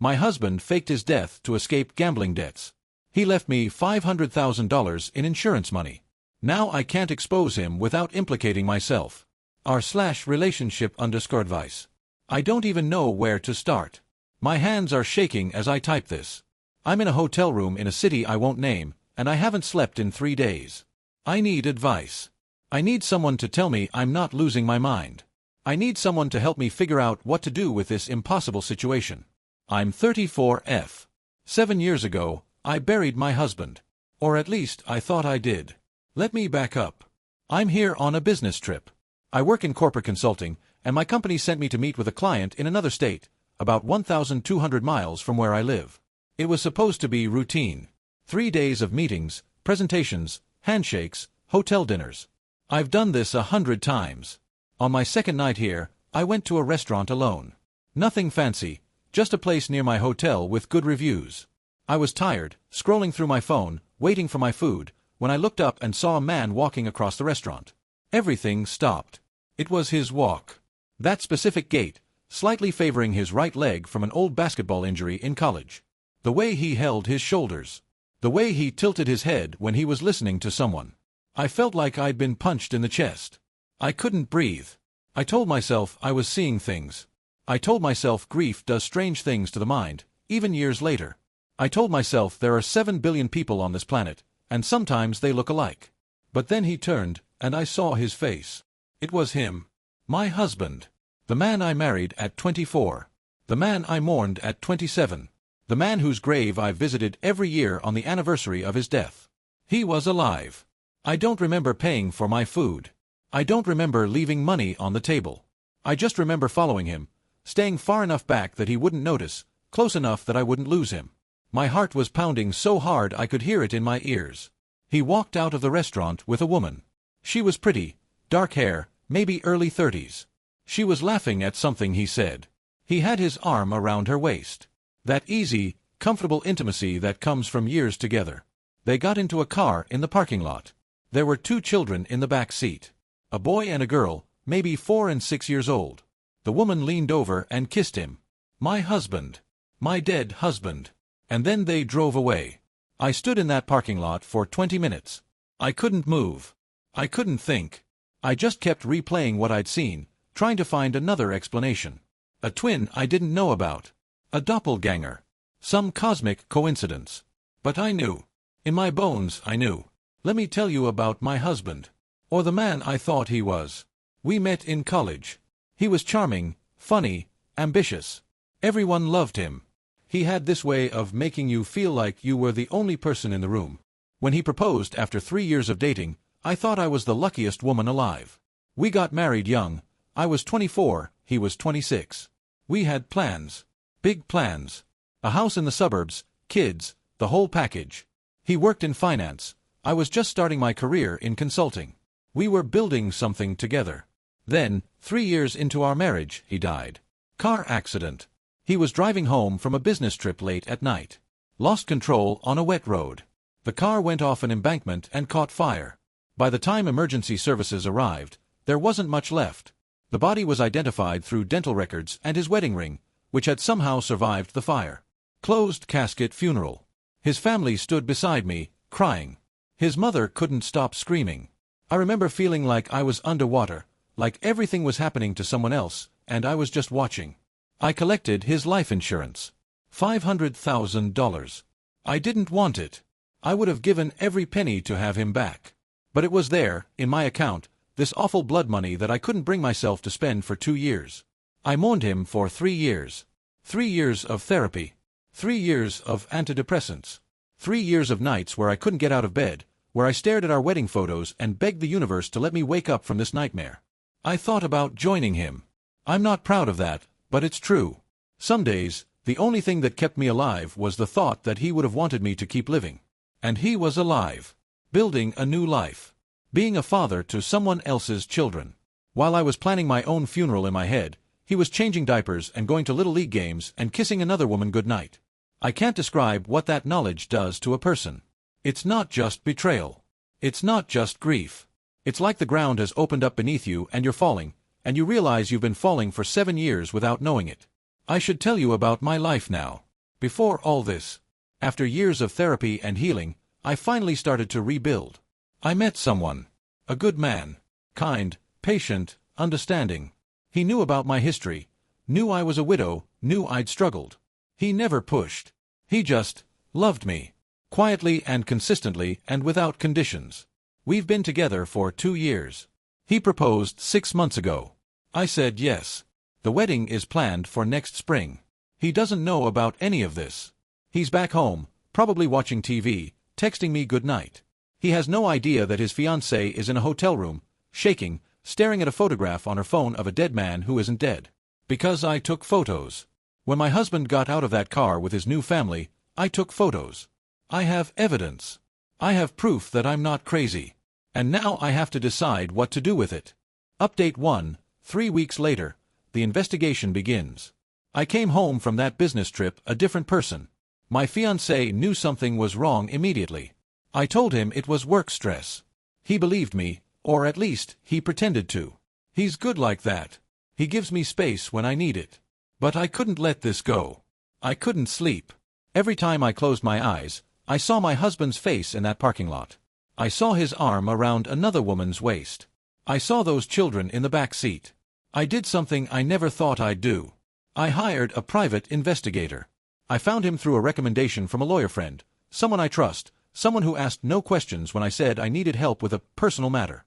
My husband faked his death to escape gambling debts. He left me $500,000 in insurance money. Now I can't expose him without implicating myself. r/relationship_advice. I don't even know where to start. My hands are shaking as I type this. I'm in a hotel room in a city I won't name, and I haven't slept in 3 days. I need advice. I need someone to tell me I'm not losing my mind. I need someone to help me figure out what to do with this impossible situation. I'm 34F. 7 years ago, I buried my husband. Or at least I thought I did. Let me back up. I'm here on a business trip. I work in corporate consulting, and my company sent me to meet with a client in another state, about 1,200 miles from where I live. It was supposed to be routine. 3 days of meetings, presentations, handshakes, hotel dinners. I've done this 100 times. On my second night here, I went to a restaurant alone. Nothing fancy, just a place near my hotel with good reviews. I was tired, scrolling through my phone, waiting for my food, when I looked up and saw a man walking across the restaurant. Everything stopped. It was his walk. That specific gait, slightly favoring his right leg from an old basketball injury in college. The way he held his shoulders. The way he tilted his head when he was listening to someone. I felt like I'd been punched in the chest. I couldn't breathe. I told myself I was seeing things. I told myself grief does strange things to the mind, even years later. I told myself there are 7 billion people on this planet, and sometimes they look alike. But then he turned, and I saw his face. It was him. My husband. The man I married at 24. The man I mourned at 27. The man whose grave I visited every year on the anniversary of his death. He was alive. I don't remember paying for my food. I don't remember leaving money on the table. I just remember following him, staying far enough back that he wouldn't notice, close enough that I wouldn't lose him. My heart was pounding so hard I could hear it in my ears. He walked out of the restaurant with a woman. She was pretty, dark hair, maybe early 30s. She was laughing at something he said. He had his arm around her waist. That easy, comfortable intimacy that comes from years together. They got into a car in the parking lot. There were 2 children in the back seat. A boy and a girl, maybe 4 and 6 years old. The woman leaned over and kissed him. My husband. My dead husband. And then they drove away. I stood in that parking lot for 20 minutes. I couldn't move. I couldn't think. I just kept replaying what I'd seen, trying to find another explanation. A twin I didn't know about. A doppelganger. Some cosmic coincidence. But I knew. In my bones I knew. Let me tell you about my husband. Or the man I thought he was. We met in college. He was charming, funny, ambitious. Everyone loved him. He had this way of making you feel like you were the only person in the room. When he proposed after 3 years of dating, I thought I was the luckiest woman alive. We got married young. I was 24, he was 26. We had plans. Big plans. A house in the suburbs, kids, the whole package. He worked in finance. I was just starting my career in consulting. We were building something together. Then, 3 years into our marriage, he died. Car accident. He was driving home from a business trip late at night. Lost control on a wet road. The car went off an embankment and caught fire. By the time emergency services arrived, there wasn't much left. The body was identified through dental records and his wedding ring, which had somehow survived the fire. Closed casket funeral. His family stood beside me, crying. His mother couldn't stop screaming. I remember feeling like I was underwater, like everything was happening to someone else, and I was just watching. I collected his life insurance. $500,000. I didn't want it. I would have given every penny to have him back. But it was there, in my account, this awful blood money that I couldn't bring myself to spend for 2 years. I mourned him for 3 years. 3 years of therapy. 3 years of antidepressants. 3 years of nights where I couldn't get out of bed, where I stared at our wedding photos and begged the universe to let me wake up from this nightmare. I thought about joining him. I'm not proud of that, but it's true. Some days, the only thing that kept me alive was the thought that he would have wanted me to keep living. And he was alive. Building a new life. Being a father to someone else's children. While I was planning my own funeral in my head, he was changing diapers and going to Little League games and kissing another woman goodnight. I can't describe what that knowledge does to a person. It's not just betrayal. It's not just grief. It's like the ground has opened up beneath you and you're falling, and you realize you've been falling for 7 years without knowing it. I should tell you about my life now. Before all this, after years of therapy and healing, I finally started to rebuild. I met someone. A good man. Kind, patient, understanding. He knew about my history, knew I was a widow, knew I'd struggled. He never pushed. He just loved me. Quietly and consistently and without conditions. We've been together for 2 years. He proposed 6 months ago. I said yes. The wedding is planned for next spring. He doesn't know about any of this. He's back home, probably watching TV, texting me good night. He has no idea that his fiancée is in a hotel room, shaking, staring at a photograph on her phone of a dead man who isn't dead. Because I took photos. When my husband got out of that car with his new family, I took photos. I have evidence. I have proof that I'm not crazy. And now I have to decide what to do with it. Update 1. 3 weeks later, the investigation begins. I came home from that business trip a different person. My fiancé knew something was wrong immediately. I told him it was work stress. He believed me, or at least, he pretended to. He's good like that. He gives me space when I need it. But I couldn't let this go. I couldn't sleep. Every time I closed my eyes, I saw my husband's face in that parking lot. I saw his arm around another woman's waist. I saw those children in the back seat. I did something I never thought I'd do. I hired a private investigator. I found him through a recommendation from a lawyer friend, someone I trust, someone who asked no questions when I said I needed help with a personal matter.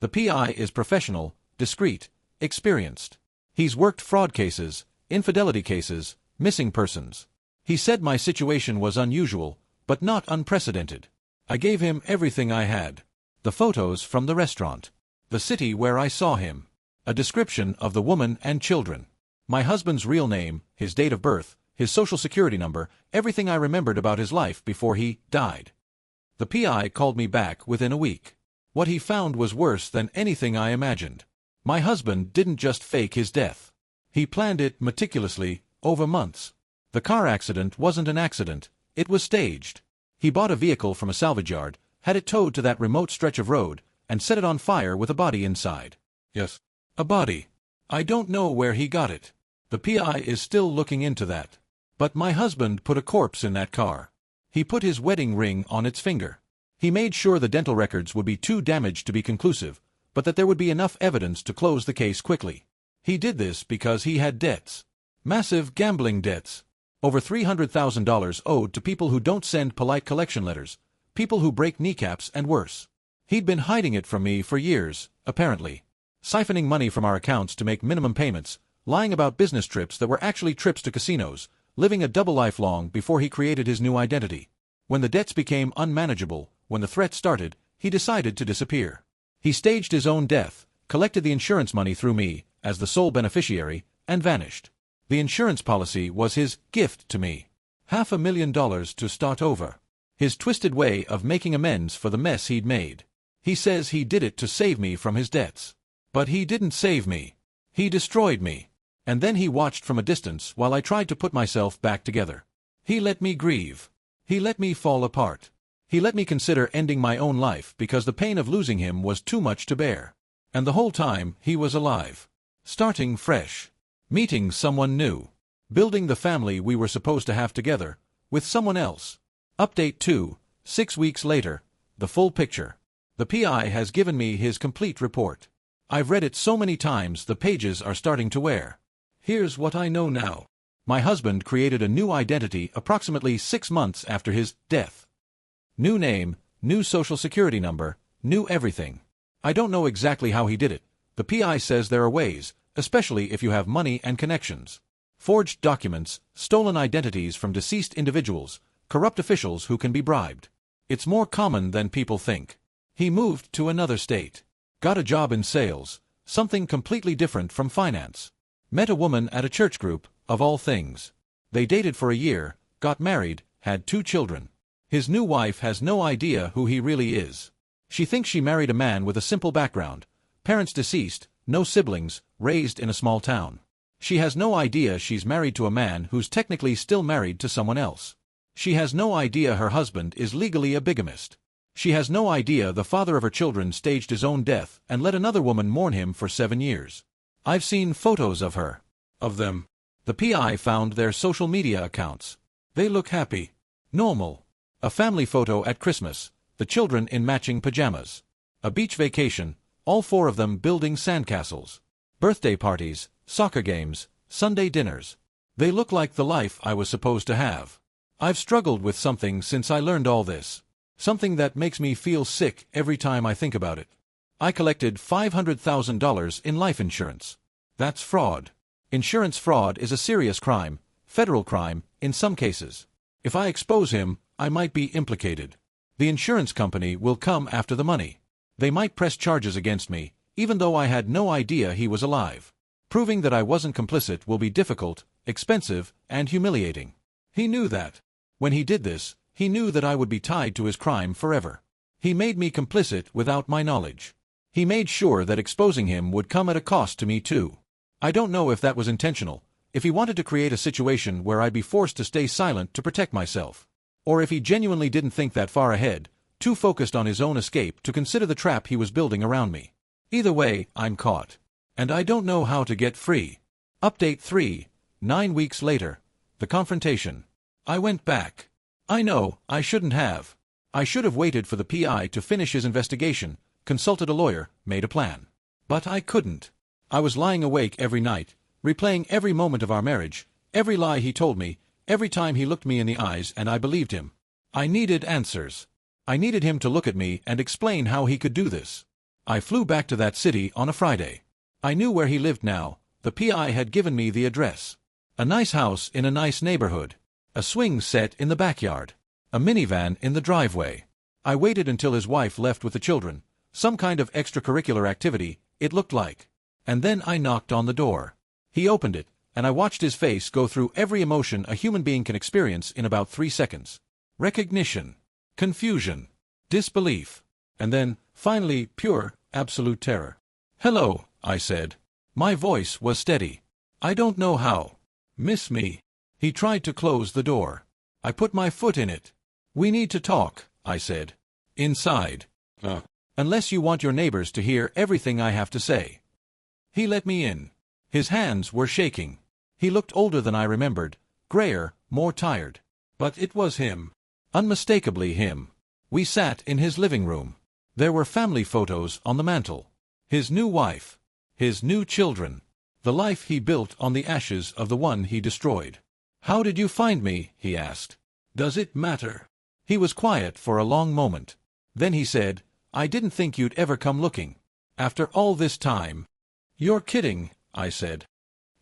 The PI is professional, discreet, experienced. He's worked fraud cases, infidelity cases, missing persons. He said my situation was unusual, but not unprecedented. I gave him everything I had. The photos from the restaurant. The city where I saw him. A description of the woman and children. My husband's real name, his date of birth, his social security number, everything I remembered about his life before he died. The PI called me back within a week. What he found was worse than anything I imagined. My husband didn't just fake his death. He planned it meticulously, over months. The car accident wasn't an accident, it was staged. He bought a vehicle from a salvage yard, had it towed to that remote stretch of road, and set it on fire with a body inside. Yes, a body. I don't know where he got it. The PI is still looking into that. But my husband put a corpse in that car. He put his wedding ring on its finger. He made sure the dental records would be too damaged to be conclusive, but that there would be enough evidence to close the case quickly. He did this because he had debts. Massive gambling debts. Over $300,000 owed to people who don't send polite collection letters, people who break kneecaps and worse. He'd been hiding it from me for years, apparently. Siphoning money from our accounts to make minimum payments, lying about business trips that were actually trips to casinos, living a double life long before he created his new identity. When the debts became unmanageable, when the threat started, he decided to disappear. He staged his own death, collected the insurance money through me, as the sole beneficiary, and vanished. The insurance policy was his gift to me. $500,000 to start over. His twisted way of making amends for the mess he'd made. He says he did it to save me from his debts. But he didn't save me. He destroyed me. And then he watched from a distance while I tried to put myself back together. He let me grieve. He let me fall apart. He let me consider ending my own life because the pain of losing him was too much to bear. And the whole time, he was alive. Starting fresh. Meeting someone new. Building the family we were supposed to have together, with someone else. Update 2, 6 weeks later, the full picture. The PI has given me his complete report. I've read it so many times the pages are starting to wear. Here's what I know now. My husband created a new identity approximately 6 months after his death. New name, new social security number, new everything. I don't know exactly how he did it. The PI says there are ways, especially if you have money and connections. Forged documents, stolen identities from deceased individuals, corrupt officials who can be bribed. It's more common than people think. He moved to another state. Got a job in sales, something completely different from finance. Met a woman at a church group, of all things. They dated for a year, got married, had 2 children. His new wife has no idea who he really is. She thinks she married a man with a simple background, parents deceased, no siblings, raised in a small town. She has no idea she's married to a man who's technically still married to someone else. She has no idea her husband is legally a bigamist. She has no idea the father of her children staged his own death and let another woman mourn him for 7 years. I've seen photos of her. Of them. The PI found their social media accounts. They look happy. Normal. A family photo at Christmas, the children in matching pajamas. A beach vacation, all four of them building sandcastles. Birthday parties, soccer games, Sunday dinners. They look like the life I was supposed to have. I've struggled with something since I learned all this. Something that makes me feel sick every time I think about it. I collected $500,000 in life insurance. That's fraud. Insurance fraud is a serious crime, federal crime, in some cases. If I expose him, I might be implicated. The insurance company will come after the money. They might press charges against me, even though I had no idea he was alive. Proving that I wasn't complicit will be difficult, expensive, and humiliating. He knew that. When he did this, he knew that I would be tied to his crime forever. He made me complicit without my knowledge. He made sure that exposing him would come at a cost to me too. I don't know if that was intentional, if he wanted to create a situation where I'd be forced to stay silent to protect myself. Or if he genuinely didn't think that far ahead, too focused on his own escape to consider the trap he was building around me. Either way, I'm caught. And I don't know how to get free. Update 3. 9 weeks later. The confrontation. I went back. I know, I shouldn't have. I should have waited for the PI to finish his investigation, consulted a lawyer, made a plan. But I couldn't. I was lying awake every night, replaying every moment of our marriage, every lie he told me, every time he looked me in the eyes, and I believed him. I needed answers. I needed him to look at me and explain how he could do this. I flew back to that city on a Friday. I knew where he lived now. The PI had given me the address. A nice house in a nice neighborhood. A swing set in the backyard. A minivan in the driveway. I waited until his wife left with the children. Some kind of extracurricular activity, it looked like. And then I knocked on the door. He opened it, and I watched his face go through every emotion a human being can experience in about 3 seconds. Recognition. Confusion. Disbelief. And then, finally, pure, absolute terror. "Hello," I said. My voice was steady. "I don't know how. Miss me?" He tried to close the door. I put my foot in it. "We need to talk," I said. "Inside. Unless you want your neighbors to hear everything I have to say." He let me in. His hands were shaking. He looked older than I remembered, grayer, more tired. But it was him. Unmistakably him. We sat in his living room. There were family photos on the mantel. His new wife. His new children. The life he built on the ashes of the one he destroyed. "How did you find me?" he asked. "Does it matter?" He was quiet for a long moment. Then he said, "I didn't think you'd ever come looking. After all this time." "You're kidding," I said.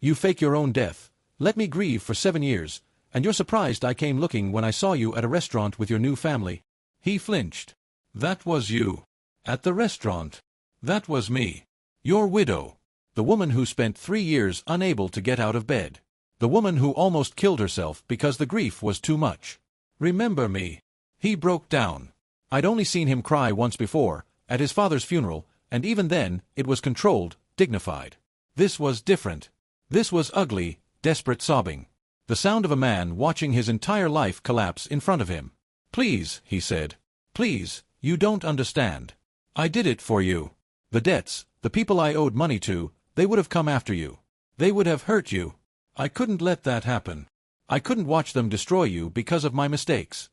"You fake your own death, let me grieve for 7 years, and you're surprised I came looking when I saw you at a restaurant with your new family." He flinched. "That was you. At the restaurant. That was me. Your widow. The woman who spent 3 years unable to get out of bed. The woman who almost killed herself because the grief was too much. Remember me?" He broke down. I'd only seen him cry once before, at his father's funeral, and even then, it was controlled, dignified. This was different. This was ugly, desperate sobbing. The sound of a man watching his entire life collapse in front of him. "Please," he said. "Please, you don't understand. I did it for you. The debts, the people I owed money to, they would have come after you. They would have hurt you. I couldn't let that happen. I couldn't watch them destroy you because of my mistakes."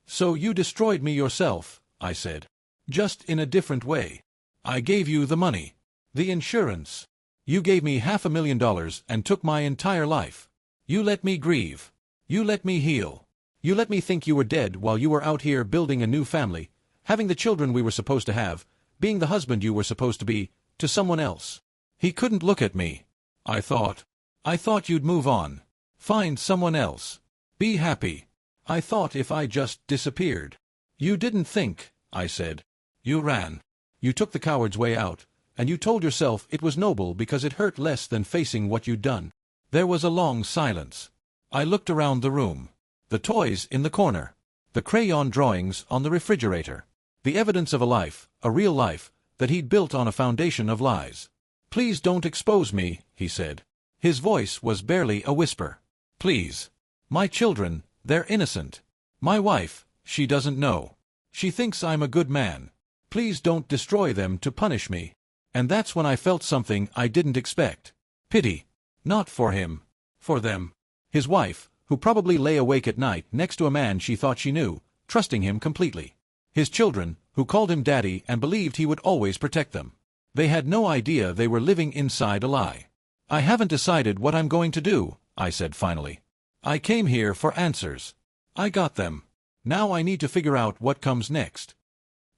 "So you destroyed me yourself," I said. "Just in a different way. I gave you the money. The insurance. You gave me $500,000 and took my entire life. You let me grieve. You let me heal. You let me think you were dead while you were out here building a new family, having the children we were supposed to have, being the husband you were supposed to be, to someone else." He couldn't look at me. I thought you'd move on. Find someone else. Be happy. I thought if I just disappeared." "You didn't think," I said. "You ran. You took the coward's way out, and you told yourself it was noble because it hurt less than facing what you'd done." There was a long silence. I looked around the room. The toys in the corner. The crayon drawings on the refrigerator. The evidence of a life, a real life, that he'd built on a foundation of lies. "Please don't expose me," he said. His voice was barely a whisper. "Please. My children, they're innocent. My wife, she doesn't know. She thinks I'm a good man. Please don't destroy them to punish me." And that's when I felt something I didn't expect. Pity. Not for him. For them. His wife, who probably lay awake at night next to a man she thought she knew, trusting him completely. His children, who called him daddy and believed he would always protect them. They had no idea they were living inside a lie. "I haven't decided what I'm going to do," I said finally. "I came here for answers. I got them. Now I need to figure out what comes next."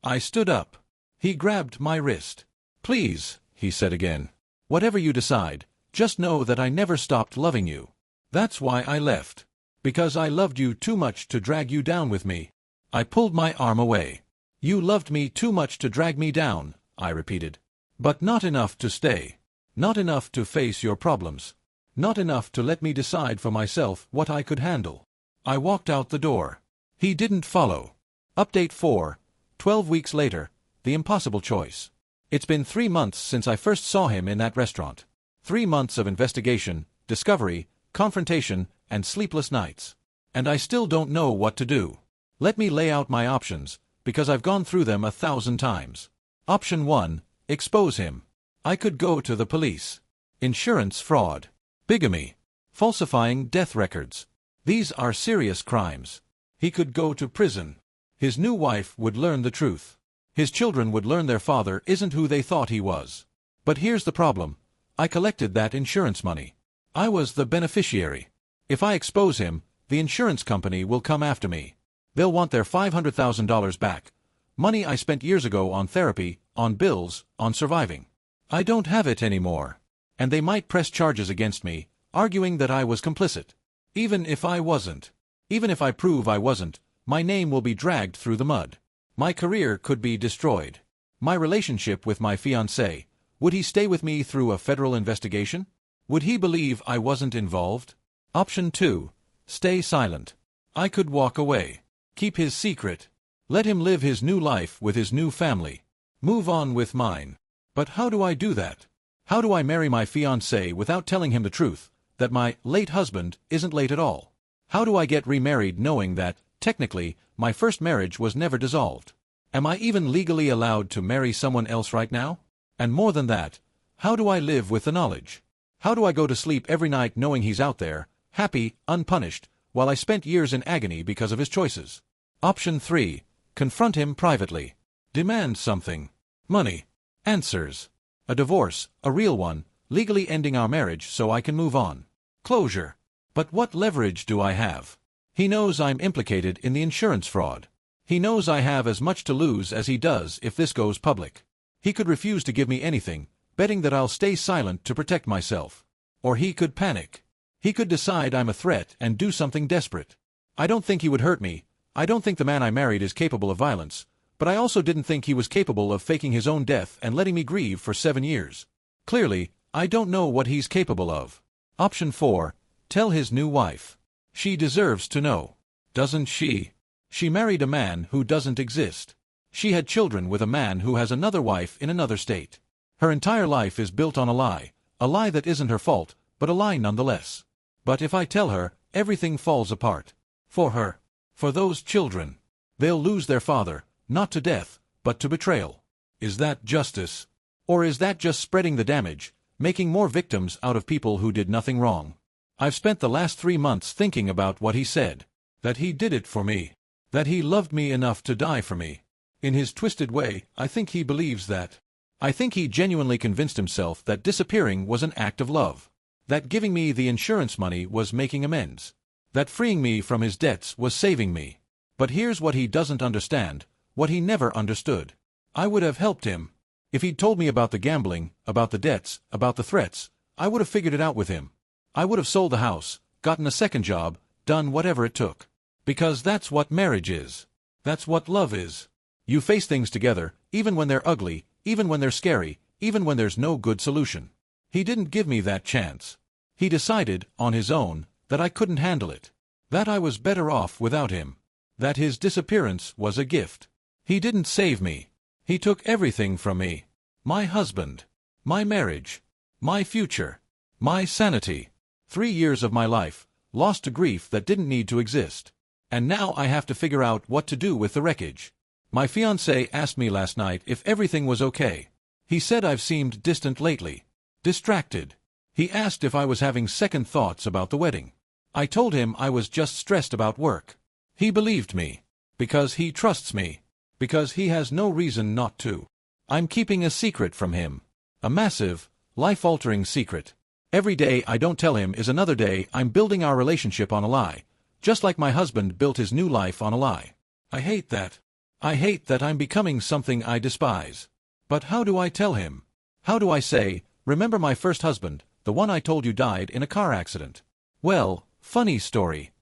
I stood up. He grabbed my wrist. "Please," he said again. "Whatever you decide, just know that I never stopped loving you. That's why I left. Because I loved you too much to drag you down with me." I pulled my arm away. "You loved me too much to drag me down," I repeated. "But not enough to stay. Not enough to face your problems. Not enough to let me decide for myself what I could handle." I walked out the door. He didn't follow. Update 4. 12 weeks later, the impossible choice. It's been 3 months since I first saw him in that restaurant. 3 months of investigation, discovery, confrontation, and sleepless nights. And I still don't know what to do. Let me lay out my options, because I've gone through them 1,000 times. Option 1, expose him. I could go to the police. Insurance fraud. Bigamy. Falsifying death records. These are serious crimes. He could go to prison. His new wife would learn the truth. His children would learn their father isn't who they thought he was. But here's the problem. I collected that insurance money. I was the beneficiary. If I expose him, the insurance company will come after me. They'll want their $500,000 back. Money I spent years ago on therapy, on bills, on surviving. I don't have it anymore. And they might press charges against me, arguing that I was complicit. Even if I wasn't. Even if I prove I wasn't, my name will be dragged through the mud. My career could be destroyed. My relationship with my fiancé, would he stay with me through a federal investigation? Would he believe I wasn't involved? Option 2. Stay silent. I could walk away. Keep his secret. Let him live his new life with his new family. Move on with mine. But how do I do that? How do I marry my fiancé without telling him the truth, that my late husband isn't late at all? How do I get remarried knowing that, technically, my first marriage was never dissolved? Am I even legally allowed to marry someone else right now? And more than that, how do I live with the knowledge? How do I go to sleep every night knowing he's out there, happy, unpunished, while I spent years in agony because of his choices? Option 3. Confront him privately. Demand something. Money. Answers. A divorce, a real one, legally ending our marriage so I can move on. Closure. But what leverage do I have? He knows I'm implicated in the insurance fraud. He knows I have as much to lose as he does if this goes public. He could refuse to give me anything, betting that I'll stay silent to protect myself. Or he could panic. He could decide I'm a threat and do something desperate. I don't think he would hurt me. I don't think the man I married is capable of violence. But I also didn't think he was capable of faking his own death and letting me grieve for 7 years. Clearly, I don't know what he's capable of. Option 4. Tell his new wife. She deserves to know. Doesn't she? She married a man who doesn't exist. She had children with a man who has another wife in another state. Her entire life is built on a lie that isn't her fault, but a lie nonetheless. But if I tell her, everything falls apart. For her. For those children. They'll lose their father, not to death, but to betrayal. Is that justice? Or is that just spreading the damage, making more victims out of people who did nothing wrong? I've spent the last 3 months thinking about what he said. That he did it for me. That he loved me enough to die for me. In his twisted way, I think he believes that. I think he genuinely convinced himself that disappearing was an act of love. That giving me the insurance money was making amends. That freeing me from his debts was saving me. But here's what he doesn't understand, what he never understood. I would have helped him. If he'd told me about the gambling, about the debts, about the threats, I would have figured it out with him. I would have sold the house, gotten a second job, done whatever it took. Because that's what marriage is. That's what love is. You face things together, even when they're ugly, even when they're scary, even when there's no good solution. He didn't give me that chance. He decided, on his own, that I couldn't handle it. That I was better off without him. That his disappearance was a gift. He didn't save me. He took everything from me. My husband. My marriage. My future. My sanity. 3 years of my life, lost to grief that didn't need to exist. And now I have to figure out what to do with the wreckage. My fiancé asked me last night if everything was okay. He said I've seemed distant lately. Distracted. He asked if I was having second thoughts about the wedding. I told him I was just stressed about work. He believed me. Because he trusts me. Because he has no reason not to. I'm keeping a secret from him. A massive, life-altering secret. Every day I don't tell him is another day I'm building our relationship on a lie. Just like my husband built his new life on a lie. I hate that. I hate that I'm becoming something I despise. But how do I tell him? How do I say, remember my first husband, the one I told you died in a car accident? Well, funny story.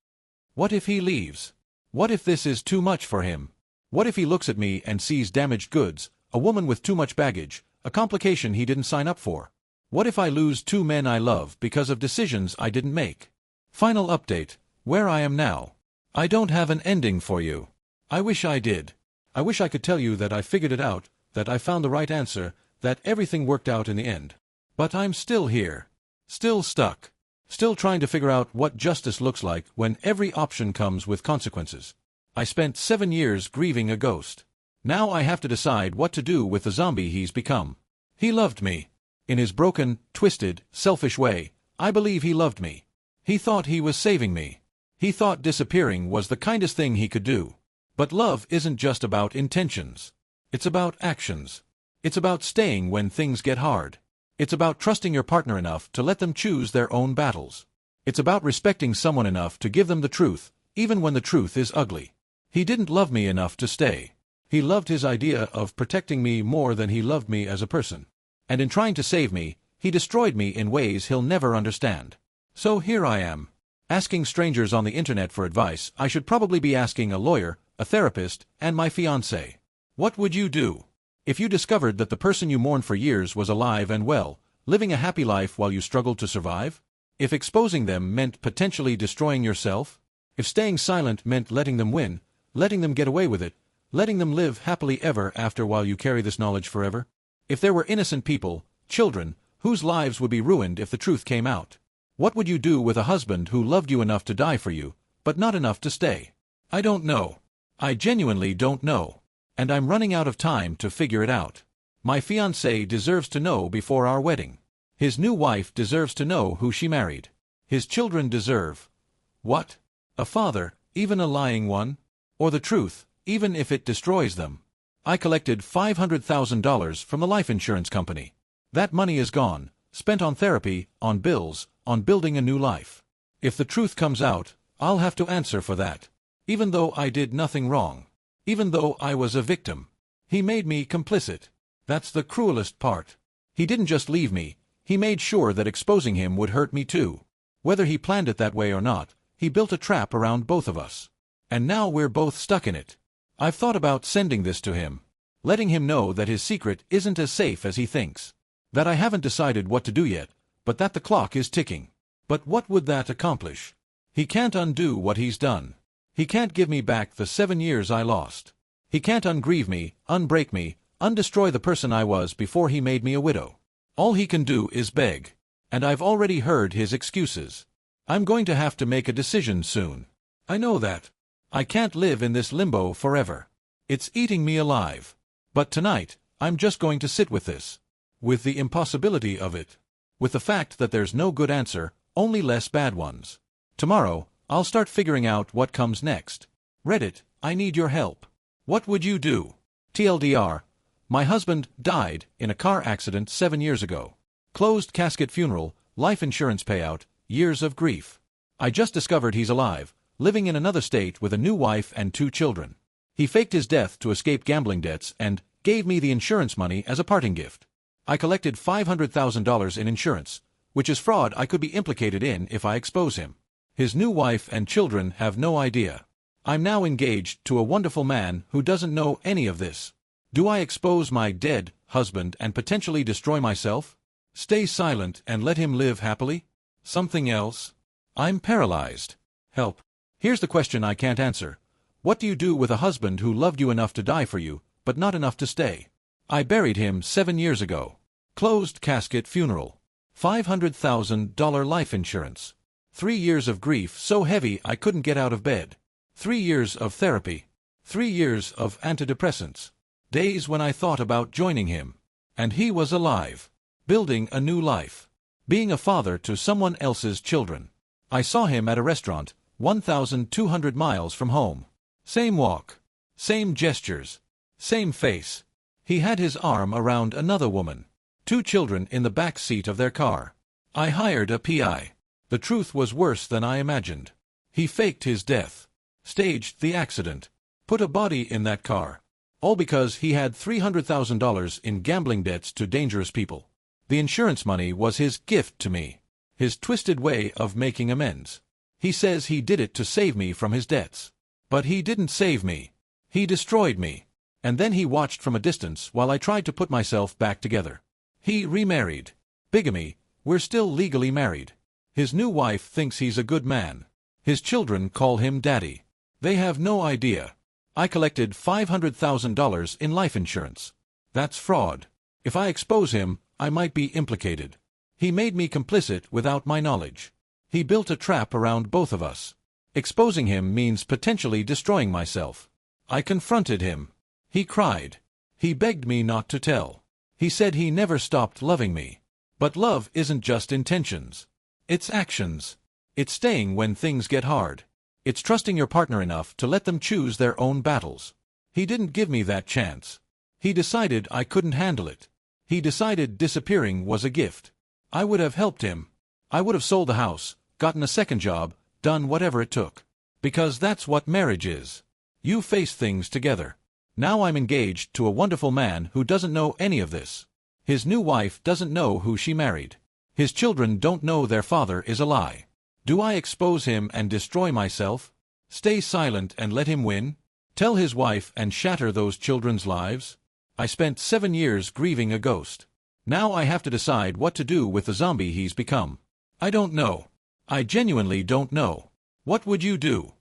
What if he leaves? What if this is too much for him? What if he looks at me and sees damaged goods, a woman with too much baggage, a complication he didn't sign up for? What if I lose two men I love because of decisions I didn't make? Final update, where I am now. I don't have an ending for you. I wish I did. I wish I could tell you that I figured it out, that I found the right answer, that everything worked out in the end. But I'm still here. Still stuck. Still trying to figure out what justice looks like when every option comes with consequences. I spent 7 years grieving a ghost. Now I have to decide what to do with the zombie he's become. He loved me. In his broken, twisted, selfish way, I believe he loved me. He thought he was saving me. He thought disappearing was the kindest thing he could do. But love isn't just about intentions. It's about actions. It's about staying when things get hard. It's about trusting your partner enough to let them choose their own battles. It's about respecting someone enough to give them the truth, even when the truth is ugly. He didn't love me enough to stay. He loved his idea of protecting me more than he loved me as a person. And in trying to save me, he destroyed me in ways he'll never understand. So here I am. Asking strangers on the internet for advice. I should probably be asking a lawyer, a therapist, and my fiancé. What would you do? If you discovered that the person you mourned for years was alive and well, living a happy life while you struggled to survive? If exposing them meant potentially destroying yourself? If staying silent meant letting them win, letting them get away with it, letting them live happily ever after while you carry this knowledge forever? If there were innocent people, children, whose lives would be ruined if the truth came out? What would you do with a husband who loved you enough to die for you, but not enough to stay? I don't know. I genuinely don't know. And I'm running out of time to figure it out. My fiancé deserves to know before our wedding. His new wife deserves to know who she married. His children deserve... what? A father, even a lying one? Or the truth, even if it destroys them? I collected $500,000 from the life insurance company. That money is gone, spent on therapy, on bills, on building a new life. If the truth comes out, I'll have to answer for that. Even though I did nothing wrong. Even though I was a victim. He made me complicit. That's the cruelest part. He didn't just leave me, he made sure that exposing him would hurt me too. Whether he planned it that way or not, he built a trap around both of us. And now we're both stuck in it. I've thought about sending this to him. Letting him know that his secret isn't as safe as he thinks. That I haven't decided what to do yet, but that the clock is ticking. But what would that accomplish? He can't undo what he's done. He can't give me back the 7 years I lost. He can't ungrieve me, unbreak me, undestroy the person I was before he made me a widow. All he can do is beg. And I've already heard his excuses. I'm going to have to make a decision soon. I know that. I can't live in this limbo forever. It's eating me alive. But tonight, I'm just going to sit with this. With the impossibility of it. With the fact that there's no good answer, only less bad ones. Tomorrow, I'll start figuring out what comes next. Reddit, I need your help. What would you do? TLDR, my husband died in a car accident 7 years ago. Closed casket funeral, life insurance payout, years of grief. I just discovered he's alive, living in another state with a new wife and 2 children. He faked his death to escape gambling debts and gave me the insurance money as a parting gift. I collected $500,000 in insurance, which is fraud I could be implicated in if I expose him. His new wife and children have no idea. I'm now engaged to a wonderful man who doesn't know any of this. Do I expose my dead husband and potentially destroy myself? Stay silent and let him live happily? Something else? I'm paralyzed. Help. Here's the question I can't answer. What do you do with a husband who loved you enough to die for you, but not enough to stay? I buried him 7 years ago. Closed casket funeral. $500,000 life insurance. 3 years of grief so heavy I couldn't get out of bed. 3 years of therapy. 3 years of antidepressants. Days when I thought about joining him. And he was alive. Building a new life. Being a father to someone else's children. I saw him at a restaurant, 1,200 miles from home. Same walk. Same gestures. Same face. He had his arm around another woman. 2 children in the back seat of their car. I hired a PI. The truth was worse than I imagined. He faked his death. Staged the accident. Put a body in that car. All because he had $300,000 in gambling debts to dangerous people. The insurance money was his gift to me. His twisted way of making amends. He says he did it to save me from his debts. But he didn't save me. He destroyed me. And then he watched from a distance while I tried to put myself back together. He remarried. Bigamy. We're still legally married. His new wife thinks he's a good man. His children call him daddy. They have no idea. I collected $500,000 in life insurance. That's fraud. If I expose him, I might be implicated. He made me complicit without my knowledge. He built a trap around both of us. Exposing him means potentially destroying myself. I confronted him. He cried. He begged me not to tell. He said he never stopped loving me. But love isn't just intentions. It's actions. It's staying when things get hard. It's trusting your partner enough to let them choose their own battles. He didn't give me that chance. He decided I couldn't handle it. He decided disappearing was a gift. I would have helped him. I would have sold the house, gotten a second job, done whatever it took. Because that's what marriage is. You face things together. Now I'm engaged to a wonderful man who doesn't know any of this. His new wife doesn't know who she married. His children don't know their father is a lie. Do I expose him and destroy myself? Stay silent and let him win? Tell his wife and shatter those children's lives? I spent 7 years grieving a ghost. Now I have to decide what to do with the zombie he's become. I don't know. I genuinely don't know. What would you do?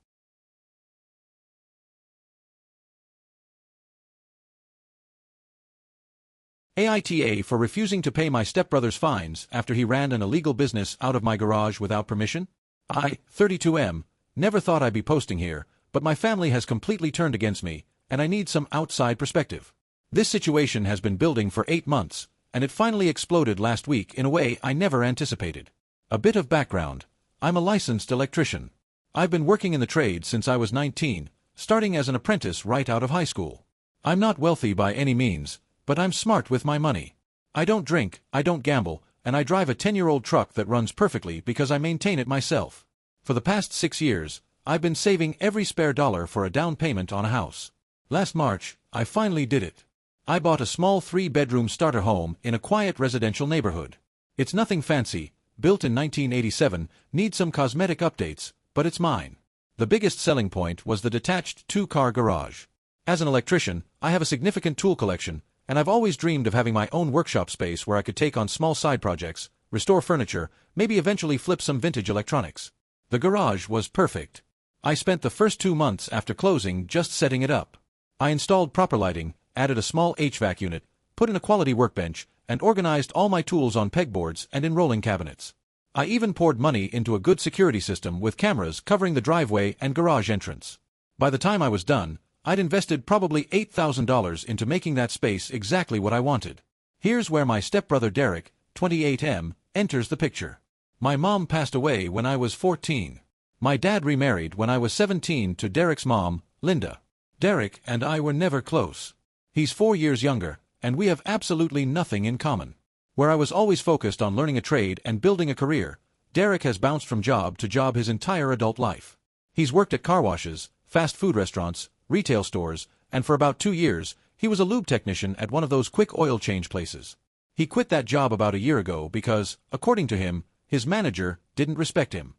AITA for refusing to pay my stepbrother's fines after he ran an illegal business out of my garage without permission? I, 32M, never thought I'd be posting here, but my family has completely turned against me, and I need some outside perspective. This situation has been building for 8 months, and it finally exploded last week in a way I never anticipated. A bit of background. I'm a licensed electrician. I've been working in the trade since I was 19, starting as an apprentice right out of high school. I'm not wealthy by any means, but I'm smart with my money. I don't drink, I don't gamble, and I drive a 10-year-old truck that runs perfectly because I maintain it myself. For the past 6 years, I've been saving every spare dollar for a down payment on a house. Last March, I finally did it. I bought a small 3-bedroom starter home in a quiet residential neighborhood. It's nothing fancy, built in 1987, needs some cosmetic updates, but it's mine. The biggest selling point was the detached 2-car garage. As an electrician, I have a significant tool collection, and I've always dreamed of having my own workshop space where I could take on small side projects, restore furniture, maybe eventually flip some vintage electronics. The garage was perfect. I spent the first 2 months after closing just setting it up. I installed proper lighting, added a small HVAC unit, put in a quality workbench, and organized all my tools on pegboards and in rolling cabinets. I even poured money into a good security system with cameras covering the driveway and garage entrance. By the time I was done, I'd invested probably $8,000 into making that space exactly what I wanted. Here's where my stepbrother Derek, 28M, enters the picture. My mom passed away when I was 14. My dad remarried when I was 17 to Derek's mom, Linda. Derek and I were never close. He's 4 years younger, and we have absolutely nothing in common. Where I was always focused on learning a trade and building a career, Derek has bounced from job to job his entire adult life. He's worked at car washes, fast food restaurants, retail stores, and for about 2 years, he was a lube technician at one of those quick oil change places. He quit that job about a year ago because, according to him, his manager didn't respect him.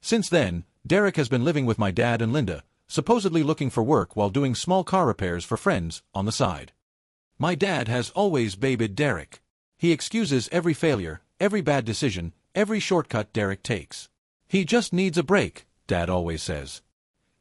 Since then, Derek has been living with my dad and Linda, supposedly looking for work while doing small car repairs for friends on the side. My dad has always babied Derek. He excuses every failure, every bad decision, every shortcut Derek takes. He just needs a break, Dad always says.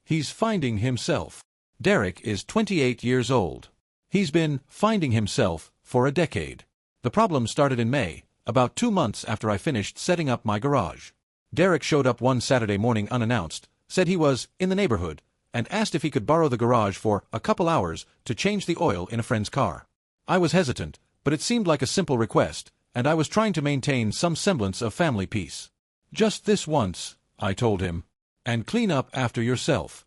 He's finding himself. Derek is 28 years old. He's been finding himself for a decade. The problem started in May, about 2 months after I finished setting up my garage. Derek showed up one Saturday morning unannounced, said he was in the neighborhood, and asked if he could borrow the garage for a couple hours to change the oil in a friend's car. I was hesitant, but it seemed like a simple request, and I was trying to maintain some semblance of family peace. Just this once, I told him. And clean up after yourself.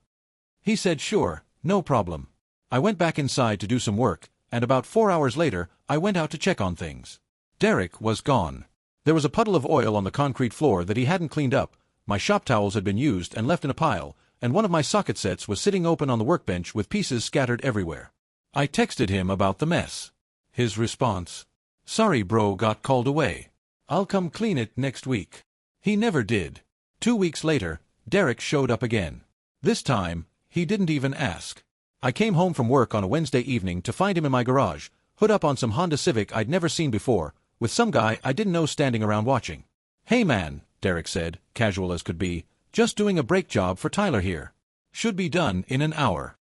He said sure, no problem. I went back inside to do some work, and about 4 hours later, I went out to check on things. Derek was gone. There was a puddle of oil on the concrete floor that he hadn't cleaned up, my shop towels had been used and left in a pile, and one of my socket sets was sitting open on the workbench with pieces scattered everywhere. I texted him about the mess. His response: "Sorry bro, got called away. I'll come clean it next week." He never did. 2 weeks later, Derek showed up again. This time, he didn't even ask. I came home from work on a Wednesday evening to find him in my garage, hood up on some Honda Civic I'd never seen before, with some guy I didn't know standing around watching. "Hey man," Derek said, casual as could be, "just doing a brake job for Tyler here. Should be done in an hour."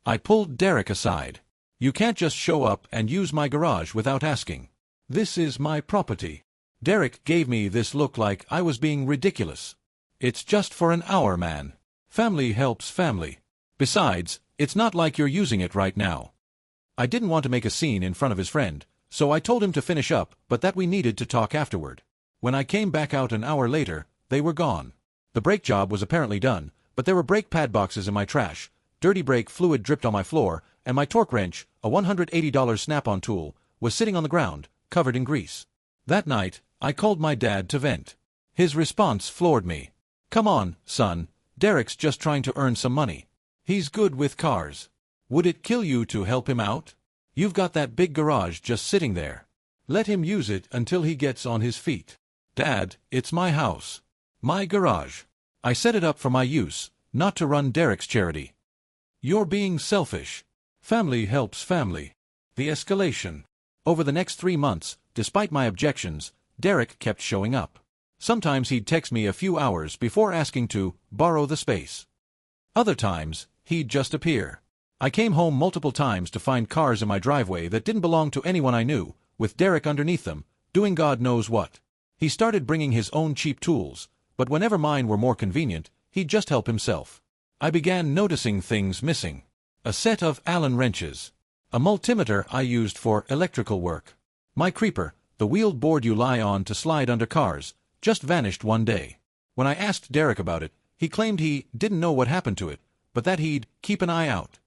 I pulled Derek aside. "You can't just show up and use my garage without asking. This is my property." Derek gave me this look like I was being ridiculous. "It's just for an hour, man. Family helps family. Besides, it's not like you're using it right now." I didn't want to make a scene in front of his friend, so I told him to finish up, but that we needed to talk afterward. When I came back out an hour later, they were gone. The brake job was apparently done, but there were brake pad boxes in my trash, dirty brake fluid dripped on my floor, and my torque wrench, a $180 snap-on tool, was sitting on the ground, covered in grease. That night, I called my dad to vent. His response floored me. "Come on, son, Derek's just trying to earn some money. He's good with cars. Would it kill you to help him out? You've got that big garage just sitting there. Let him use it until he gets on his feet." "Dad, it's my house. My garage. I set it up for my use, not to run Derek's charity." "You're being selfish. Family helps family." The escalation. Over the next 3 months, despite my objections, Derek kept showing up. Sometimes he'd text me a few hours before asking to borrow the space. Other times, he'd just appear. I came home multiple times to find cars in my driveway that didn't belong to anyone I knew, with Derek underneath them, doing God knows what. He started bringing his own cheap tools, but whenever mine were more convenient, he'd just help himself. I began noticing things missing. A set of Allen wrenches. A multimeter I used for electrical work. My creeper, the wheeled board you lie on to slide under cars, just vanished one day. When I asked Derek about it, he claimed he didn't know what happened to it, but that he'd keep an eye out.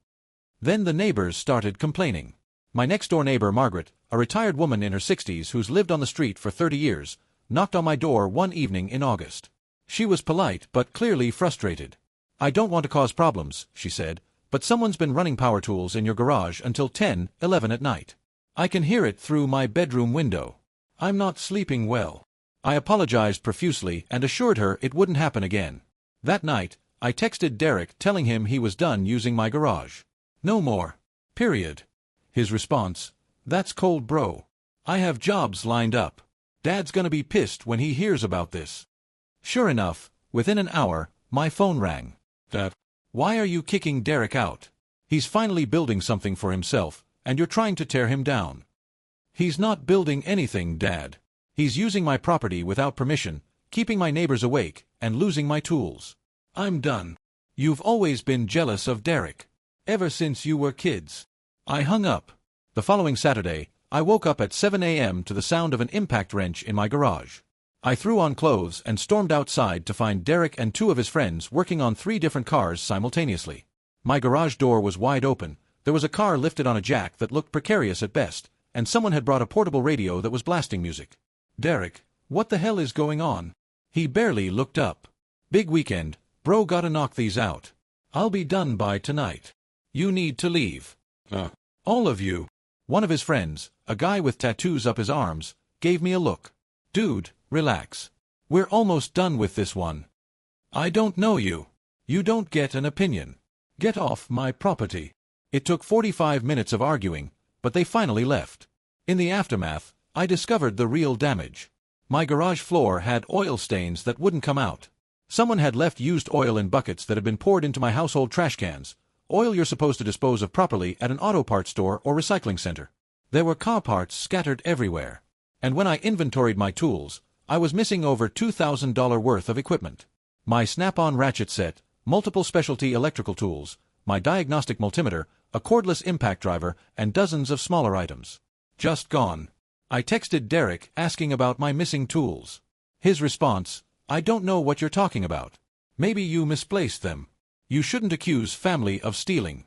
Then the neighbors started complaining. My next-door neighbor, Margaret, a retired woman in her 60s who's lived on the street for 30 years, knocked on my door one evening in August. She was polite but clearly frustrated. "I don't want to cause problems," she said, "but someone's been running power tools in your garage until 10, 11 at night. I can hear it through my bedroom window. I'm not sleeping well." I apologized profusely and assured her it wouldn't happen again. That night, I texted Derek telling him he was done using my garage. "No more. Period." His response: "That's cold, bro. I have jobs lined up. Dad's gonna be pissed when he hears about this." Sure enough, within an hour, my phone rang. "Dad, why are you kicking Derek out? He's finally building something for himself, and you're trying to tear him down." "He's not building anything, Dad. He's using my property without permission, keeping my neighbors awake, and losing my tools. I'm done. You've always been jealous of Derek. Ever since you were kids." I hung up. The following Saturday, I woke up at 7 a.m. to the sound of an impact wrench in my garage. I threw on clothes and stormed outside to find Derek and 2 of his friends working on 3 different cars simultaneously. My garage door was wide open, there was a car lifted on a jack that looked precarious at best, and someone had brought a portable radio that was blasting music. "Derek, what the hell is going on?" He barely looked up. "Big weekend, bro, gotta knock these out. I'll be done by tonight. You need to leave." All of you." One of his friends, a guy with tattoos up his arms, gave me a look. "Dude, relax. We're almost done with this one. I don't know you. You don't get an opinion. Get off my property." It took 45 minutes of arguing, but they finally left. In the aftermath, I discovered the real damage. My garage floor had oil stains that wouldn't come out. Someone had left used oil in buckets that had been poured into my household trash cans, oil you're supposed to dispose of properly at an auto parts store or recycling center. There were car parts scattered everywhere. And when I inventoried my tools, I was missing over $2,000 worth of equipment. My snap-on ratchet set, multiple specialty electrical tools, my diagnostic multimeter, a cordless impact driver, and dozens of smaller items. Just gone. I texted Derek asking about my missing tools. His response: "I don't know what you're talking about. Maybe you misplaced them. You shouldn't accuse family of stealing.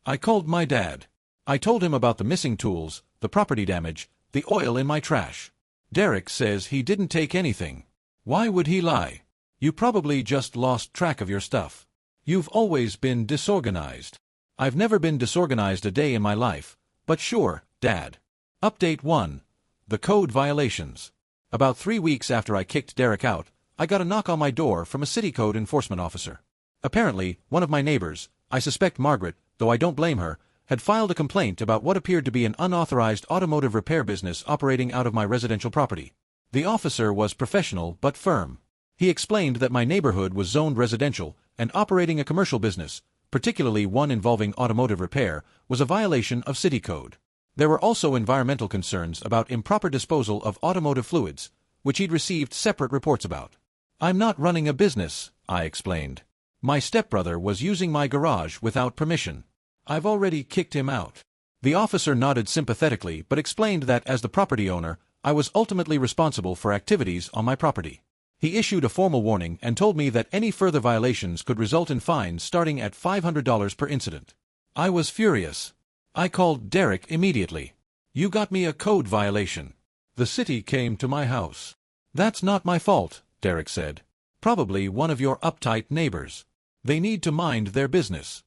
I called my dad. I told him about the missing tools, the property damage, the oil in my trash. Derek says he didn't take anything. Why would he lie? You probably just lost track of your stuff. You've always been disorganized. I've never been disorganized a day in my life, but sure, Dad. Update 1. The code violations. About 3 weeks after I kicked Derek out, I got a knock on my door from a city code enforcement officer. Apparently, one of my neighbors, I suspect Margaret, though I don't blame her, had filed a complaint about what appeared to be an unauthorized automotive repair business operating out of my residential property. The officer was professional but firm. He explained that my neighborhood was zoned residential, and operating a commercial business, particularly one involving automotive repair, was a violation of city code. There were also environmental concerns about improper disposal of automotive fluids, which he'd received separate reports about. I'm not running a business, I explained. My stepbrother was using my garage without permission. I've already kicked him out. The officer nodded sympathetically but explained that as the property owner, I was ultimately responsible for activities on my property. He issued a formal warning and told me that any further violations could result in fines starting at $500 per incident. I was furious. I called Derek immediately. You got me a code violation. The city came to my house. That's not my fault, Derek said. Probably one of your uptight neighbors. They need to mind their business.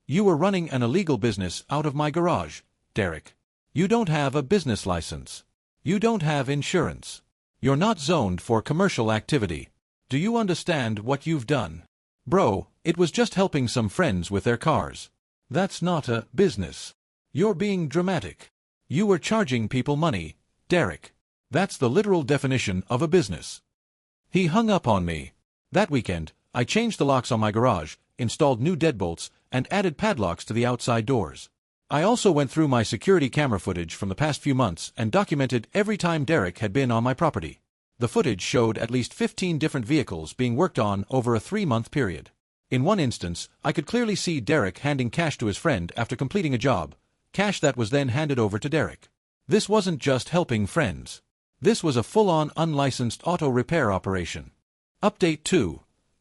You were running an illegal business out of my garage, Derek. You don't have a business license. You don't have insurance. You're not zoned for commercial activity. Do you understand what you've done? Bro, it was just helping some friends with their cars. That's not a business. You're being dramatic. You were charging people money, Derek. That's the literal definition of a business. He hung up on me. That weekend, I changed the locks on my garage, installed new deadbolts, and added padlocks to the outside doors. I also went through my security camera footage from the past few months and documented every time Derek had been on my property. The footage showed at least 15 different vehicles being worked on over a 3-month period. In one instance, I could clearly see Derek handing cash to his friend after completing a job, cash that was then handed over to Derek. This wasn't just helping friends. This was a full-on unlicensed auto repair operation. Update 2.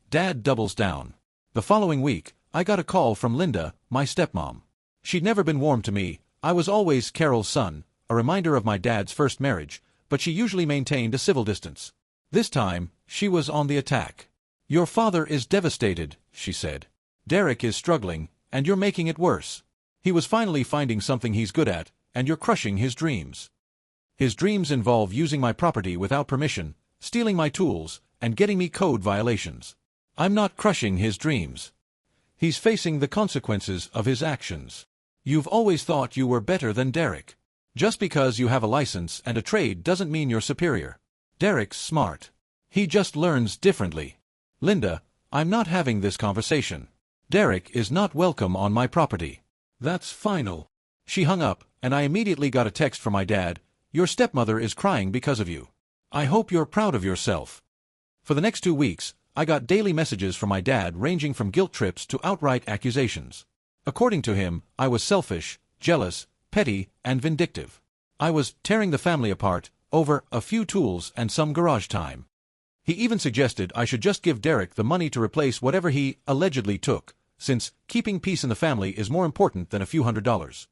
Dad doubles down. The following week, I got a call from Linda, my stepmom. She'd never been warm to me. I was always Carol's son, a reminder of my dad's first marriage, but she usually maintained a civil distance. This time, she was on the attack. Your father is devastated, she said. Derek is struggling, and you're making it worse. He was finally finding something he's good at, and you're crushing his dreams. His dreams involve using my property without permission, stealing my tools, and getting me code violations. I'm not crushing his dreams. He's facing the consequences of his actions. You've always thought you were better than Derek. Just because you have a license and a trade doesn't mean you're superior. Derek's smart. He just learns differently. Linda, I'm not having this conversation. Derek is not welcome on my property. That's final. She hung up, and I immediately got a text from my dad. Your stepmother is crying because of you. I hope you're proud of yourself. For the next 2 weeks, I got daily messages from my dad ranging from guilt trips to outright accusations. According to him, I was selfish, jealous, petty, and vindictive. I was tearing the family apart over a few tools and some garage time. He even suggested I should just give Derek the money to replace whatever he allegedly took, since keeping peace in the family is more important than a few $100s.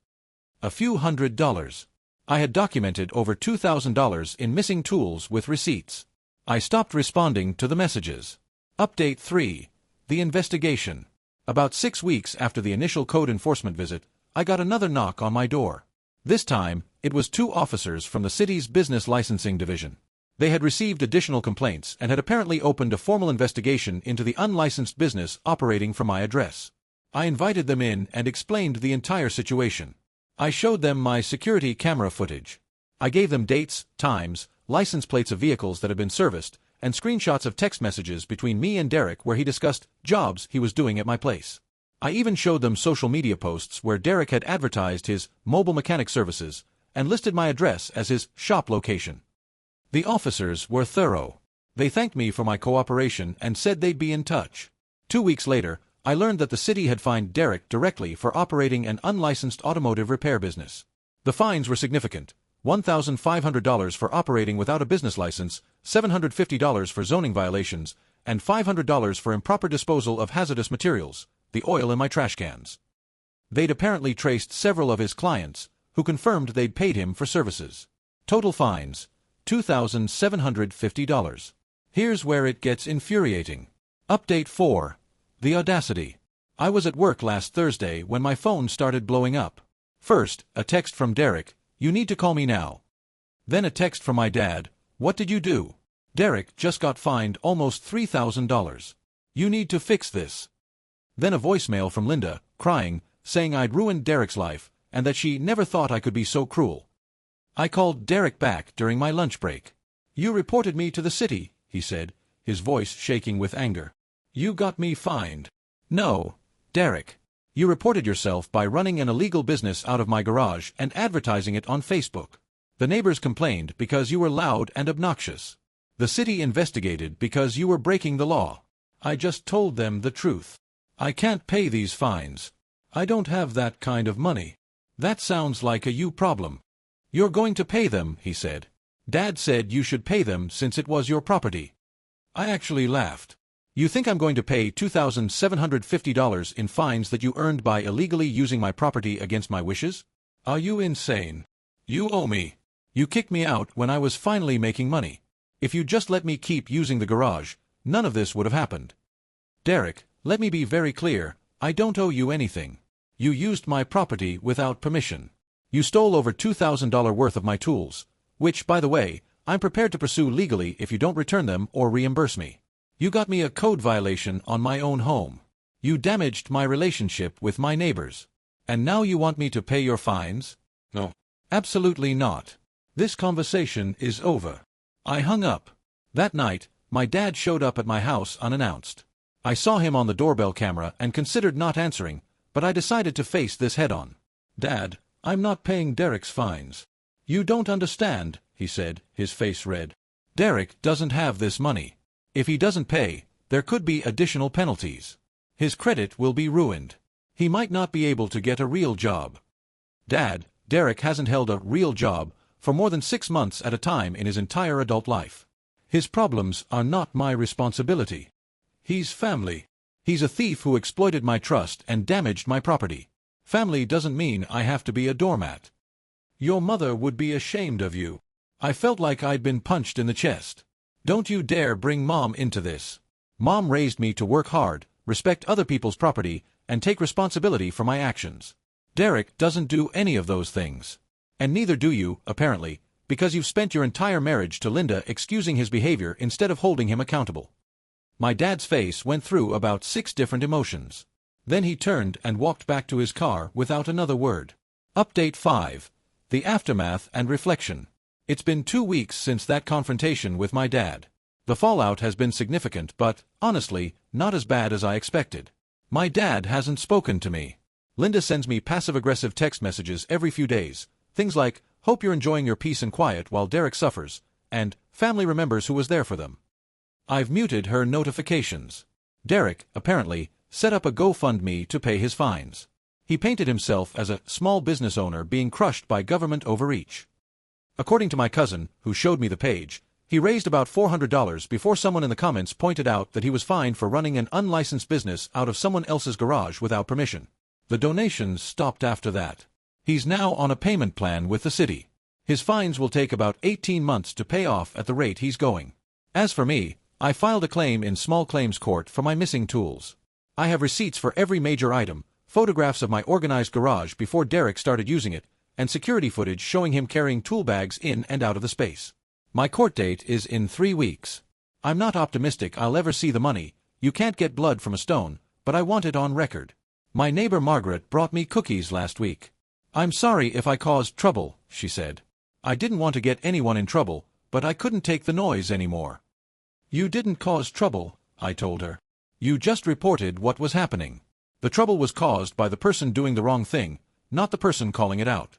A few $100s. I had documented over $2,000 in missing tools with receipts. I stopped responding to the messages. Update 3. The investigation. About 6 weeks after the initial code enforcement visit, I got another knock on my door. This time, it was 2 officers from the city's business licensing division. They had received additional complaints and had apparently opened a formal investigation into the unlicensed business operating from my address. I invited them in and explained the entire situation. I showed them my security camera footage. I gave them dates, times, license plates of vehicles that had been serviced, and screenshots of text messages between me and Derek where he discussed jobs he was doing at my place. I even showed them social media posts where Derek had advertised his mobile mechanic services and listed my address as his shop location. The officers were thorough. They thanked me for my cooperation and said they'd be in touch. 2 weeks later, I learned that the city had fined Derek directly for operating an unlicensed automotive repair business. The fines were significant. $1,500 for operating without a business license, $750 for zoning violations, and $500 for improper disposal of hazardous materials, the oil in my trash cans. They'd apparently traced several of his clients, who confirmed they'd paid him for services. Total fines, $2,750. Here's where it gets infuriating. Update 4. The audacity. I was at work last Thursday when my phone started blowing up. First, a text from Derek, "You need to call me now." Then a text from my dad, "What did you do? Derek just got fined almost $3,000. You need to fix this." Then a voicemail from Linda, crying, saying I'd ruined Derek's life, and that she never thought I could be so cruel. I called Derek back during my lunch break. "You reported me to the city," he said, his voice shaking with anger. "You got me fined." "No, Derek. You reported yourself by running an illegal business out of my garage and advertising it on Facebook. The neighbors complained because you were loud and obnoxious. The city investigated because you were breaking the law. I just told them the truth. I can't pay these fines. I don't have that kind of money." "That sounds like a you problem." "You're going to pay them," he said. "Dad said you should pay them since it was your property." I actually laughed. "You think I'm going to pay $2,750 in fines that you earned by illegally using my property against my wishes? Are you insane? You owe me. You kicked me out when I was finally making money. If you'd just let me keep using the garage, none of this would have happened." "Derek, let me be very clear, I don't owe you anything. You used my property without permission. You stole over $2,000 worth of my tools, which, by the way, I'm prepared to pursue legally if you don't return them or reimburse me. You got me a code violation on my own home. You damaged my relationship with my neighbors. And now you want me to pay your fines? No. Absolutely not. This conversation is over." I hung up. That night, my dad showed up at my house unannounced. I saw him on the doorbell camera and considered not answering, but I decided to face this head-on. "Dad, I'm not paying Derek's fines." "You don't understand," he said, his face red. "Derek doesn't have this money. If he doesn't pay, there could be additional penalties. His credit will be ruined. He might not be able to get a real job." "Dad, Derek hasn't held a real job for more than 6 months at a time in his entire adult life. His problems are not my responsibility. He's family. He's a thief who exploited my trust and damaged my property. Family doesn't mean I have to be a doormat. Your mother would be ashamed of you." I felt like I'd been punched in the chest. "Don't you dare bring Mom into this. Mom raised me to work hard, respect other people's property, and take responsibility for my actions. Derek doesn't do any of those things. And neither do you, apparently, because you've spent your entire marriage to Linda excusing his behavior instead of holding him accountable." My dad's face went through about 6 different emotions. Then he turned and walked back to his car without another word. Update 5. The aftermath and reflection. It's been 2 weeks since that confrontation with my dad. The fallout has been significant but, honestly, not as bad as I expected. My dad hasn't spoken to me. Linda sends me passive-aggressive text messages every few days, things like, "Hope you're enjoying your peace and quiet while Derek suffers," and "Family remembers who was there for them." I've muted her notifications. Derek, apparently, set up a GoFundMe to pay his fines. He painted himself as a small business owner being crushed by government overreach. According to my cousin, who showed me the page, he raised about $400 before someone in the comments pointed out that he was fined for running an unlicensed business out of someone else's garage without permission. The donations stopped after that. He's now on a payment plan with the city. His fines will take about 18 months to pay off at the rate he's going. As for me, I filed a claim in small claims court for my missing tools. I have receipts for every major item, photographs of my organized garage before Derek started using it, and security footage showing him carrying tool bags in and out of the space. My court date is in 3 weeks. I'm not optimistic I'll ever see the money. You can't get blood from a stone, but I want it on record. My neighbor Margaret brought me cookies last week. "I'm sorry if I caused trouble," she said. "I didn't want to get anyone in trouble, but I couldn't take the noise anymore." "You didn't cause trouble," I told her. "You just reported what was happening. The trouble was caused by the person doing the wrong thing, not the person calling it out."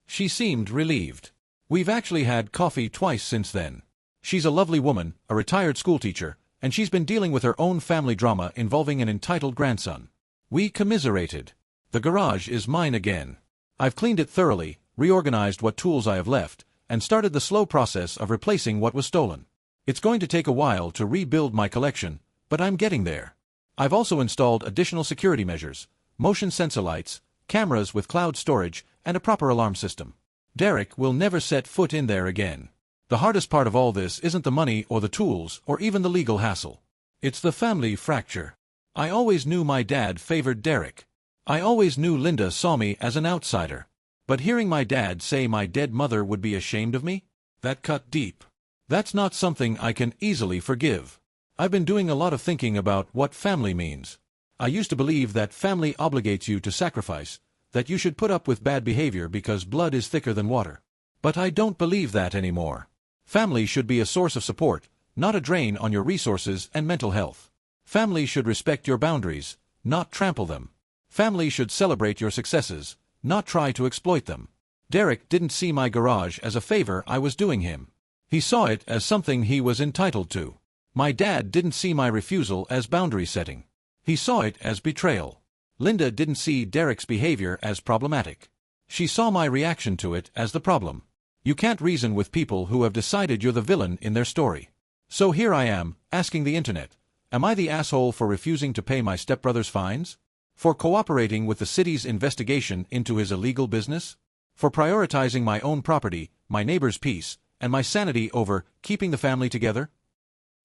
She seemed relieved. We've actually had coffee twice since then. She's a lovely woman, a retired schoolteacher, and she's been dealing with her own family drama involving an entitled grandson. We commiserated. The garage is mine again. I've cleaned it thoroughly, reorganized what tools I have left, and started the slow process of replacing what was stolen. It's going to take a while to rebuild my collection, but I'm getting there. I've also installed additional security measures, motion sensor lights, cameras with cloud storage, and a proper alarm system. Derek will never set foot in there again. The hardest part of all this isn't the money or the tools or even the legal hassle. It's the family fracture. I always knew my dad favored Derek. I always knew Linda saw me as an outsider. But hearing my dad say my dead mother would be ashamed of me? That cut deep. That's not something I can easily forgive. I've been doing a lot of thinking about what family means. I used to believe that family obligates you to sacrifice, that you should put up with bad behavior because blood is thicker than water. But I don't believe that anymore. Family should be a source of support, not a drain on your resources and mental health. Family should respect your boundaries, not trample them. Family should celebrate your successes, not try to exploit them. Derek didn't see my garage as a favor I was doing him. He saw it as something he was entitled to. My dad didn't see my refusal as boundary setting. He saw it as betrayal. Linda didn't see Derek's behavior as problematic. She saw my reaction to it as the problem. You can't reason with people who have decided you're the villain in their story. So here I am, asking the internet, am I the asshole for refusing to pay my stepbrother's fines? For cooperating with the city's investigation into his illegal business? For prioritizing my own property, my neighbor's peace, and my sanity over keeping the family together?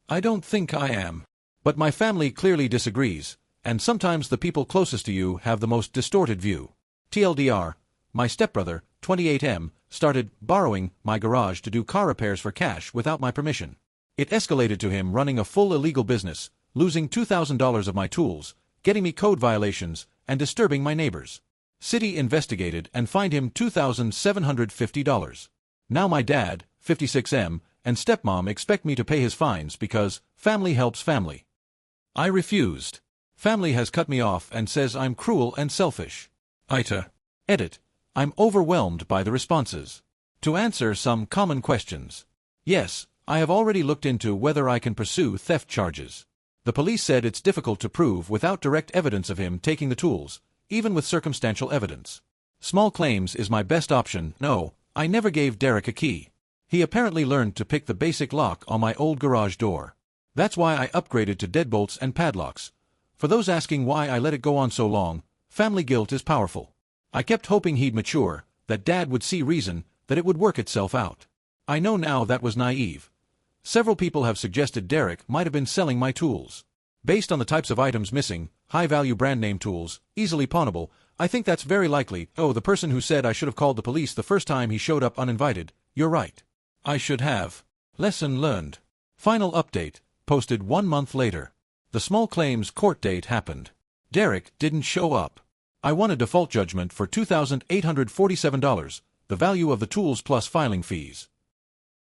I don't think I am. But my family clearly disagrees, and sometimes the people closest to you have the most distorted view. TLDR, my stepbrother, 28M, started borrowing my garage to do car repairs for cash without my permission. It escalated to him running a full illegal business, losing $2,000 of my tools, getting me code violations, and disturbing my neighbors. City investigated and fined him $2,750. Now my dad, 56M, and stepmom expect me to pay his fines because family helps family. I refused. Family has cut me off and says I'm cruel and selfish. Ita. Edit. I'm overwhelmed by the responses. To answer some common questions. Yes, I have already looked into whether I can pursue theft charges. The police said it's difficult to prove without direct evidence of him taking the tools, even with circumstantial evidence. Small claims is my best option. No, I never gave Derek a key. He apparently learned to pick the basic lock on my old garage door. That's why I upgraded to deadbolts and padlocks. For those asking why I let it go on so long, family guilt is powerful. I kept hoping he'd mature, that Dad would see reason, that it would work itself out. I know now that was naive. Several people have suggested Derek might have been selling my tools. Based on the types of items missing, high-value brand-name tools, easily pawnable, I think that's very likely. Oh, the person who said I should have called the police the first time he showed up uninvited, you're right. I should have. Lesson learned. Final update, posted 1 month later. The small claims court date happened. Derek didn't show up. I won a default judgment for $2,847, the value of the tools plus filing fees.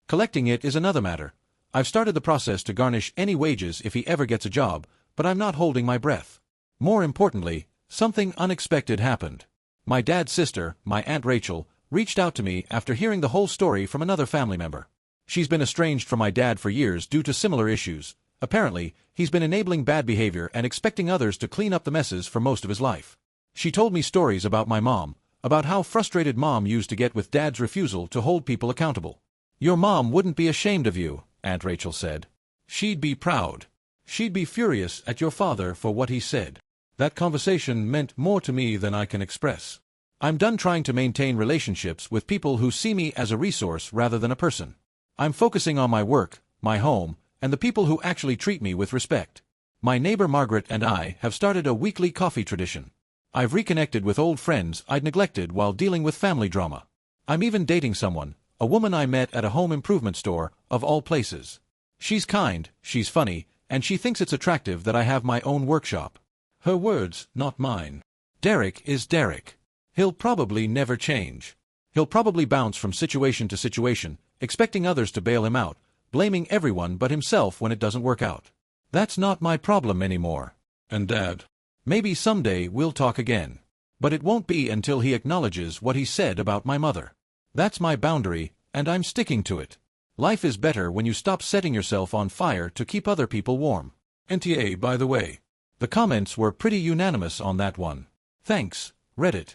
Collecting it is another matter. I've started the process to garnish any wages if he ever gets a job, but I'm not holding my breath. More importantly, something unexpected happened. My dad's sister, my Aunt Rachel, reached out to me after hearing the whole story from another family member. She's been estranged from my dad for years due to similar issues. Apparently, he's been enabling bad behavior and expecting others to clean up the messes for most of his life. She told me stories about my mom, about how frustrated mom used to get with dad's refusal to hold people accountable. Your mom wouldn't be ashamed of you, Aunt Rachel said. She'd be proud. She'd be furious at your father for what he said. That conversation meant more to me than I can express. I'm done trying to maintain relationships with people who see me as a resource rather than a person. I'm focusing on my work, my home, and the people who actually treat me with respect. My neighbor Margaret and I have started a weekly coffee tradition. I've reconnected with old friends I'd neglected while dealing with family drama. I'm even dating someone, a woman I met at a home improvement store, of all places. She's kind, she's funny, and she thinks it's attractive that I have my own workshop. Her words, not mine. Derek is Derek. He'll probably never change. He'll probably bounce from situation to situation, expecting others to bail him out, blaming everyone but himself when it doesn't work out. That's not my problem anymore. And Dad? Maybe someday we'll talk again. But it won't be until he acknowledges what he said about my mother. That's my boundary, and I'm sticking to it. Life is better when you stop setting yourself on fire to keep other people warm. NTA, by the way. The comments were pretty unanimous on that one. Thanks, Reddit.